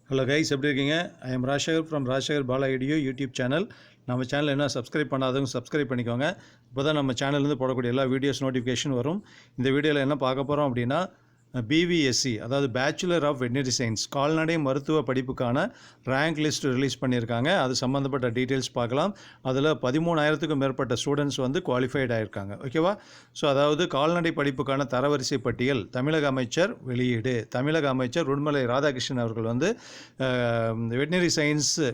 Hello guys, எப்படி இருக்கீங்க? I am Rajasekar from Rajasekar Bala ஐடியோ யூடியூப் சேனல். நம்ம சேனல் என்ன சப்ஸ்கிரைப் பண்ணாதவங்க சப்ஸ்கிரைப் பண்ணிக்கோங்க. இப்போ தான் நம்ம சேனல்லேருந்து போடக்கூடிய எல்லா வீடியோஸ் நோட்டிஃபிகேஷன் வரும். இந்த வீடியோவில் என்ன பார்க்க போகிறோம் அப்படின்னா, பிவிஎஸ்சி அதாவது பேச்சுலர் ஆஃப் வெட்னரி சயின்ஸ் கால்நடை மருத்துவ படிப்புக்கான ரேங்க் லிஸ்ட் ரிலீஸ் பண்ணியிருக்காங்க. அது சம்மந்தப்பட்ட டீட்டெயில்ஸ் பார்க்கலாம். அதில் 13,000க்கும் மேற்பட்ட ஸ்டூடெண்ட்ஸ் வந்து குவாலிஃபைட் ஆகியிருக்காங்க. ஓகேவா? ஸோ அதாவது கால்நடை படிப்புக்கான தரவரிசை பட்டியல் தமிழக அமைச்சர் வெளியீடு. தமிழக அமைச்சர் உடுமலை ராதாகிருஷ்ணன் அவர்கள் வந்து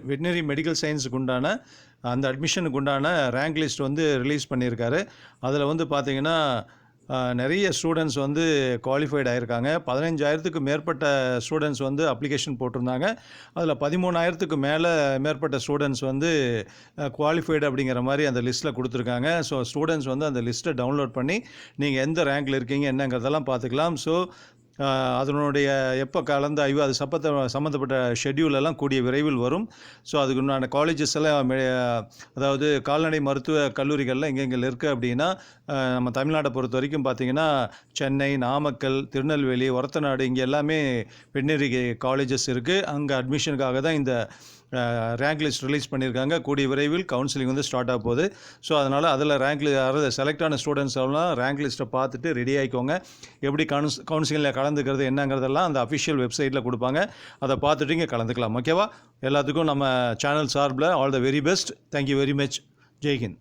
வெட்னரி மெடிக்கல் சயின்ஸுக்கு உண்டான அந்த அட்மிஷனுக்கு உண்டான ரேங்க் லிஸ்ட் வந்து ரிலீஸ் பண்ணியிருக்காரு. அதில் வந்து பார்த்திங்கன்னா நிறைய ஸ்டூடெண்ட்ஸ் வந்து குவாலிஃபைட் ஆகியிருக்காங்க. 15,000க்கும் மேற்பட்ட ஸ்டூடெண்ட்ஸ் வந்து அப்ளிகேஷன் போட்டிருந்தாங்க. அதில் 13,000க்கு மேற்பட்ட ஸ்டூடெண்ட்ஸ் வந்து குவாலிஃபைடு அப்படிங்கிற மாதிரி அந்த லிஸ்ட்டில் கொடுத்துருக்காங்க. ஸோ ஸ்டூடெண்ட்ஸ் வந்து அந்த லிஸ்ட்டை டவுன்லோட் பண்ணி நீங்கள் எந்த ரேங்கில் இருக்கீங்க என்னங்கிறதெல்லாம் பார்த்துக்கலாம். ஸோ அதனுடைய எப்போ கலந்து ஆய்வு அது சம்மந்தப்பட்ட ஷெட்யூலெல்லாம் கூடிய விரைவில் வரும். ஸோ அதுக்கு உண்டான காலேஜஸ் எல்லாம் அதாவது கால்நடை மருத்துவ கல்லூரிகளில் எங்கெங்கே இருக்குது அப்படின்னா, நம்ம தமிழ்நாட்டை பொறுத்த வரைக்கும் பார்த்திங்கன்னா சென்னை, நாமக்கல், திருநெல்வேலி, ஒரத்தநாடு இங்கே எல்லாமே வெட்னரி காலேஜஸ் இருக்குது. அங்கே அட்மிஷனுக்காக தான் இந்த ரேங்க் லிஸ்ட் ரிலீஸ் பண்ணியிருக்காங்க. கூடிய விரைவில் கவுன்சிலிங் வந்து ஸ்டார்ட் ஆக போகுது. ஸோ அதனால் அதில் செலக்ட் ஆன ஸ்டூடெண்ட்ஸ் எல்லாம் ரேங்க் லிஸ்ட்டை பார்த்துட்டு ரெடி ஆகிக்கோங்க. எப்படி கவுன்சிலிங்கில் கலந்துக்கிறது என்னங்கிறதெல்லாம் அந்த அஃபிஷியல் வெப்சைட்டில் கொடுப்பாங்க. அதை பார்த்துட்டு இங்கே கலந்துக்கலாம். ஓகேவா? எல்லாத்துக்கும் நம்ம சேனல் சார்பில் all the very best. Thank you very much. Jai Hind.